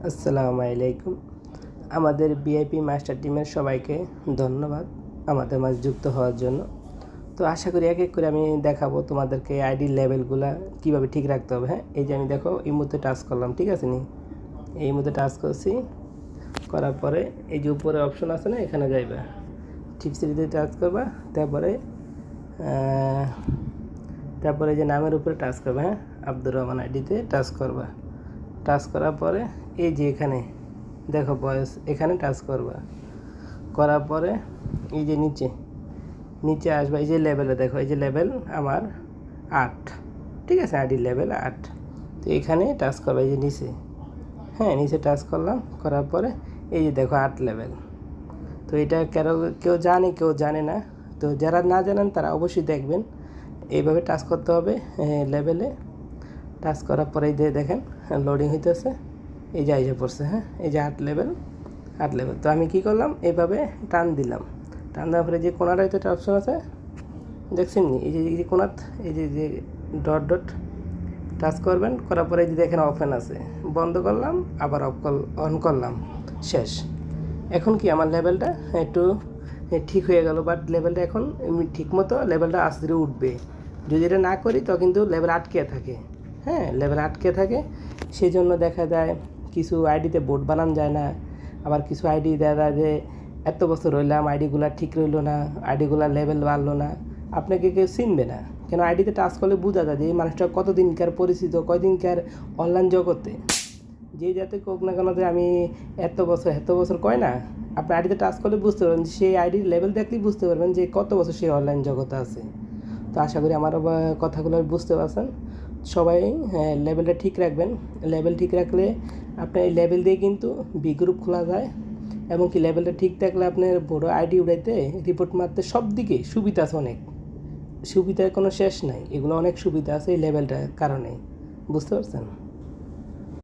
আসসালামু আলাইকুম। আমাদের ভিআইপি মাস্টার টিমের সবাইকে ধন্যবাদ আমাদের মাঝে যুক্ত হওয়ার জন্য। তো আশা করি এক এক করে আমি দেখাবো তোমাদেরকে আইডি লেভেলগুলা কীভাবে ঠিক রাখতে হবে। হ্যাঁ, এই যে আমি দেখো এই মুহূর্তে টাচ করলাম, ঠিক আছে নি? এই মুহূর্তে টাচ করছি, করার পরে এই যে উপরে অপশন আছে না, এখানে যাইবা, টিপসিতে টাচ করবা, তারপরে যে নামের উপরে টাচ করবা। হ্যাঁ, আব্দুর রহমান আইডিতে টাচ করবা। টাচ করার পরে এই যে এখানে দেখো বয়স, এখানে টাচ করবা। করার পরে এই যে নিচে আসবা, এই যে লেভেলে দেখো, এই যে লেভেল আমার 8, ঠিক আছে, আইডি লেভেল 8। তো এখানে টাচ করবা, এই যে নিচে, হ্যাঁ নিচে টাচ করলাম। করার পরে এই যে দেখো 8 লেভেল। তো এটা কেউ জানে কেউ জানে না, তো যারা না জানেন তারা অবশ্যই দেখবেন। এইভাবে টাচ করতে হবে লেভেলে। টাচ করার পরে এই যে দেখেন লোডিং হইতেছে, এই যে আইসা পড়ছে। হ্যাঁ, এই যে 8 লেভেল। তো আমি কি করলাম, এইভাবে টান দিলাম। টান দেওয়ার পরে যে কোনাটা একটা অপশন আছে দেখছেন নি, এই যে কোনাত এই যে ডট টাচ করবেন। করার পরে এই যে দেখেন ওপেন আছে, বন্ধ করলাম, আবার অন করলাম, শেষ। এখন কি আমার লেভেলটা একটু ঠিক হয়ে গেল, বাট লেভেলটা এখন ঠিক মতো লেভেলটা আস্তে ধীরে উঠবে। যদি এটা না করি তো কিন্তু লেভেল আটকে থাকে। হ্যাঁ, লেভেল আটকে থাকে, সেই জন্য দেখা যায় কিছু আইডিতে বোর্ড বানানো যায় না। আবার কিছু আইডি দেখা যায় যে এত বছর রইলাম, আইডিগুলা ঠিক রইলো না, আইডিগুলা লেভেল বাড়লো না, আপনাকে কেউ চিনবে না। কেন আইডিতে টাচ করলে বোঝা যায় যে এই মানুষটা কতদিনকার পরিচিত, কয়দিনকার অনলাইন জগতে। যে যাতে কোক না কেন যে আমি এত বছর কয় না, আপনি আইডিতে টাচ করলে বুঝতে পারবেন, সেই আইডির লেভেল দেখলেই বুঝতে পারবেন যে কত বছর সেই অনলাইন জগতে আছে। তো আশা করি আমার কথাগুলো বুঝতে পারছেন সবাই। লেভেলটা ঠিক রাখবেন। লেভেল ঠিক রাখলে আপনার এই লেভেল দিয়ে কিন্তু বি গ্রুপ খোলা যায়, এবং কি লেভেলটা ঠিক থাকলে আপনার বড় আইডি উড়াইতে, রিপোর্ট মারতে সব দিকে সুবিধা আছে, অনেক সুবিধার কোনো শেষ নাই। এগুলো অনেক সুবিধা আছে এই লেভেলটার কারণে, বুঝতে পারছেন?